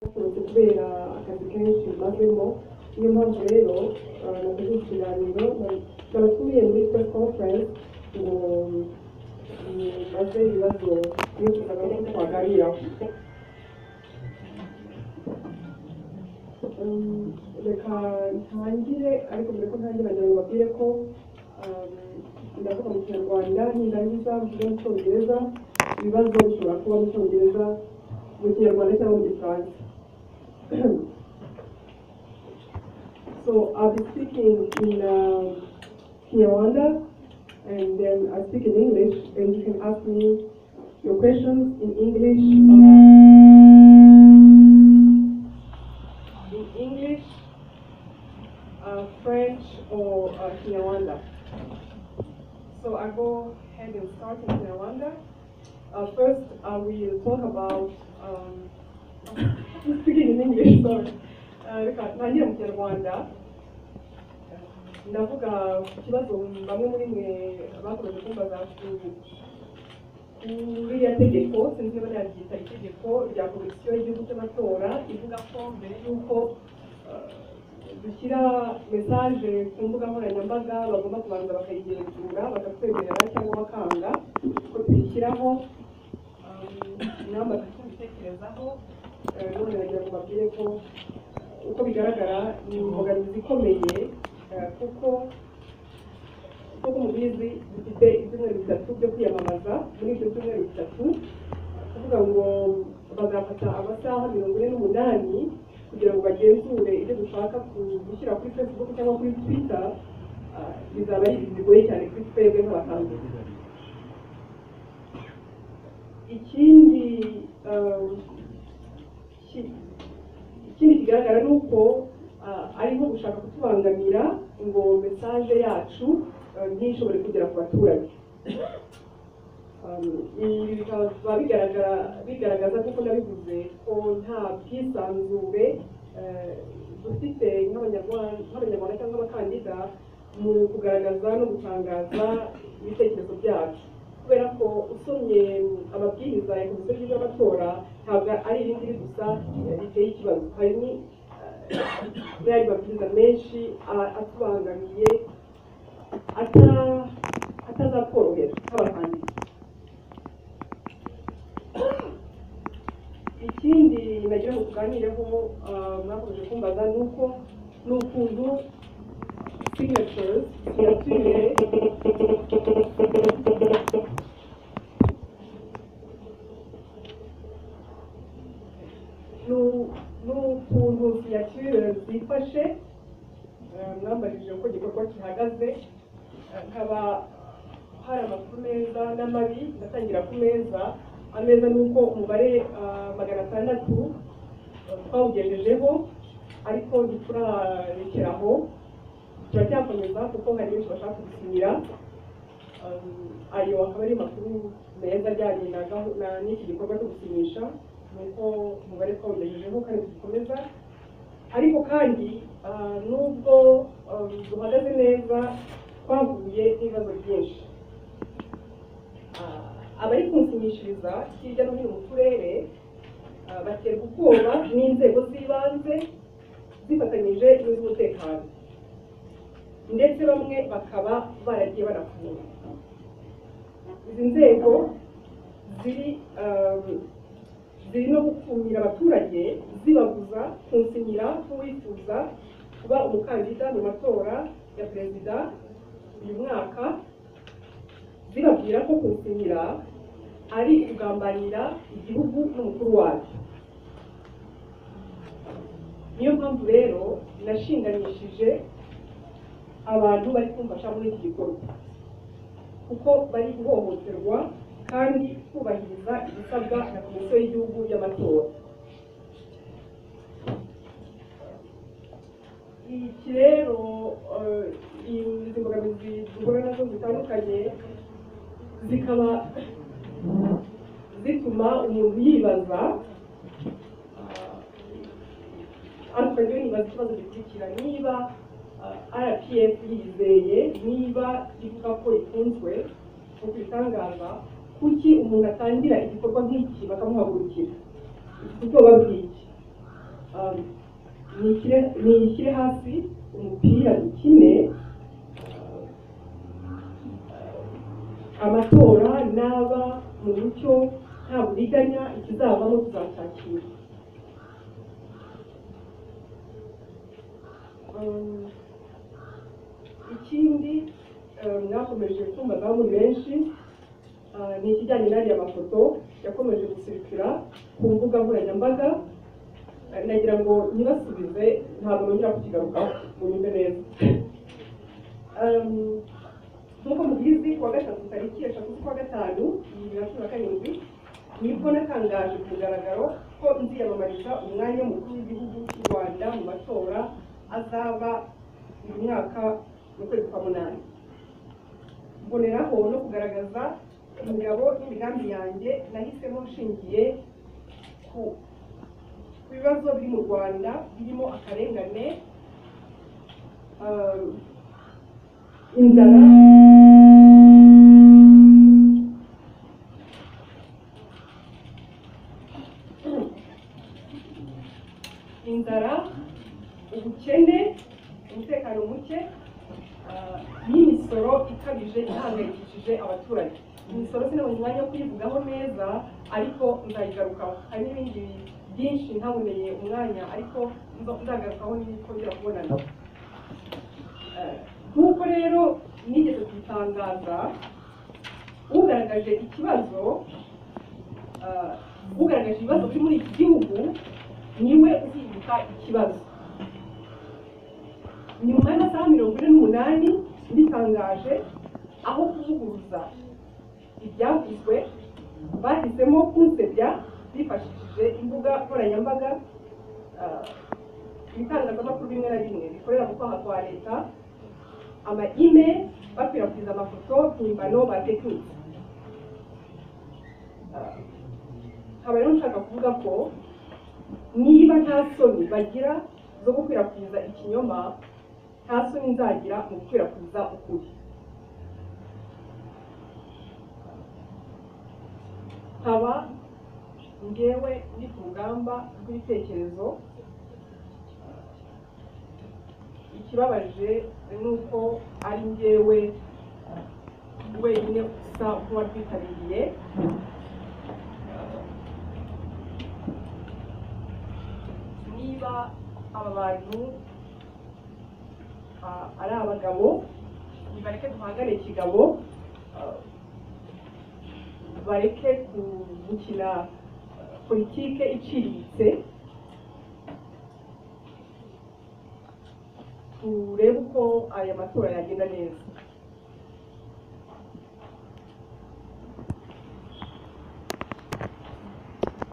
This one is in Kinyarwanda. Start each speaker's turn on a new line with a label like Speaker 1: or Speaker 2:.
Speaker 1: kubera akazi kenshi mazemo niyo mpamvu rero nakoze ikiganiro nabatumiye muri press conference ngo maze ibibazo nifuzaga ko twaganiraho. Reka ntangire, ariko mbere ko ntangira nagira ngo babwire ko ndavuga mu Kinyarwanda nindangiza mvuge mu Cyongereza, ibibazo bishobora kuba mu Cyongereza, mu Kinyarwanda cyangwa mu Gifaransa. So I'll be speaking in Kinyarwanda, and then I'll speak in English, and you can ask me your questions in English. French or Kinyarwanda. So I go ahead and start in Kinyarwanda. First, I will talk about speaking in English. Sorry. Nagiye mu Kinyarwanda. Ndavuga ikibazo bamwe muri mwe bakomeje kumbaza kuri ya tegeko, sinzi niba yaryita itegeko rya komisiyo y'igihugu cy'amatora ivuga ko mbere y'uko dushyira mesaje ku mbuga nkoranyambaga bagomba kubanza bakayigenzura bakatwemerera cyangwa bakanga ko tuyishyiraho. Inamba tukabitekerezaho, none nagira ngo babwire ko uko bigaragara ni imbogamizi ikomeye, kuko mubizi dufite ibyumweru bitatu byo kwiyamamaza. Muri ibyo byumweru bitatu kuvuga ngo bazafata amasaha 48 kugira ngo bagenzure ibyo dushaka gushyira kuri Facebook cyangwa kuri Twitter. Bizaba ari bigoye cyane kuri twebwe nk'abakandida. Ikindi kigaragara ni uko ariho gushaka kutubangamira ngo mesaje yacu ntishobore kugera ku baturage. Ibi bikaba bigaragaza kuko nabivuze ko nta bwisanzure dufite nk'abanyarwanda cyangwa abakandida mu kugaragaza no gutangaza ibitekerezo byacu, kubera ko usomye amabwiriza ya komisiyo y'igihugu y'amatora ntabwo ari ibindi gusa biteye ikibazo. Hari n'ayandi mabwiriza menshi atubangamiye atazatworohera nk'abakandida. Ikindi nagira ngo tuganireho mwakomeje kumbaza ni ukuntu signatures signature zifashe. Mwambajije uko igikorwa gihagaze, nkaba hari amakuru meza n'amabi. Ndatangira ku meza. Ameza ni uko umubare 600 twawugejejeho, ariko ntiturarekeraho, turacyakomeza kuko hari benshi bashaka gusinyira. Ayo akaba ari amakuru meza ajyanye n'iki gikorwa cyo gusinyisha, nuko umubare twawugejejeho kandi dukomeza. Ariko kandi nubwo duhagaze neza, twahuye n'ibibazo byinshi. Abari kunsinyishiriza hirya no hino mu turere baterwa ubwoba n'inzego z'ibanze zifatanyije n'iz'umutekano, ndetse bamwe bakaba baragiye banafunga. Izi nzego ziri no gukumira abaturage, zibabuza kunsinyira nk'uwifuza kuba umukandida mu matora ya perezida uyu mwaka, zibabwira ko kunsinyira ari kugambanira igihugu n'umukuru wacyo. Niyo mpamvu rero nashinganishije abantu bari kumfasha muri iki gikorwa, kuko bari guhohoterwa kandi kubahiriza ibisabwa na komisiyo y'igihugu y'amatora. Iki rero izi mbogamizi duhura nazo zitandukanye zikaba zituma umuntu yibaza, ariko nibaza ikibazo gikurikira: niba RPF yizeye, niba ivuga ko ikunzwe mu kwitangaza, kuki umuntu atangira igikorwa nk'iki bakamuhagurukira? Ubwoba bw'iki? nishyire hasi umupira dukine amatora n'aba mu mucyo nta buriganya ikizavamo tuzacyakira. Ikindi mwakomeje kumbazaho muri benshi ni ikijyanye n'ariya mafoto yakomeje gusirikira ku mbuga nkoranyambaga, nagira ngo ntibasubize ntabwo nongera kukigarukaho mu nyumve neza. Nk'uko mubizi kuwa gatatu tariki 3 z'ukwa gatanu 2017 nibwo natangaje ku mugaragaro ko nziyamamariza umwanya w'umukuru w'igihugu cy'u Rwanda mu matora azaba uyu mwaka mu kwezi kwa munani. Mboneraho no kugaragaza ingabo n'imigambi yanjye nahisemo nshingiye ku bibazo biri mu Rwanda birimo akarengane, inzara, ubukene, umutekano muke n'imisoro ikabije ihangayikishije abaturage. Imisoro sinabonye umwanya wo kuyivugaho neza ariko nzayigarukaho. Hari n'ibindi byinshi ntaboneye umwanya ariko nzagarukaho nikongera kubonana. Nk'uko rero nigeze kubitangaza, ugaragaje ibibazo biri muri iki gihugu niwe uhinduka ikibazo. Nyuma y'amasaha 48 nditangaje, aho kuvuguruza ibyavuzwe bahisemo kunsebya bifashishije imbuga nkoranyambaga, ibitangazamakuru bimwe na bimwe bikorera mu kwaha kwa leta, ama-email bakwirakwiza amafoto mpimbano batekinike. Nkaba rero nshaka kuvuga ko niba nta soni bagira zo gukwirakwiza ikinyoma, nta soni nzagira mu gukwirakwiza ukuri. Nkaba ngewe ndi ku rugamba rw'ibitekerezo. Ikibabaje ni uko ari ngewe wenyine gusa nk'uwarwitabiriye. Niba aba bantu ari abagabo, nibareke duhangane ikigabo, bareke gukina politike iciriritse, turebe uko aya matora yagenda neza.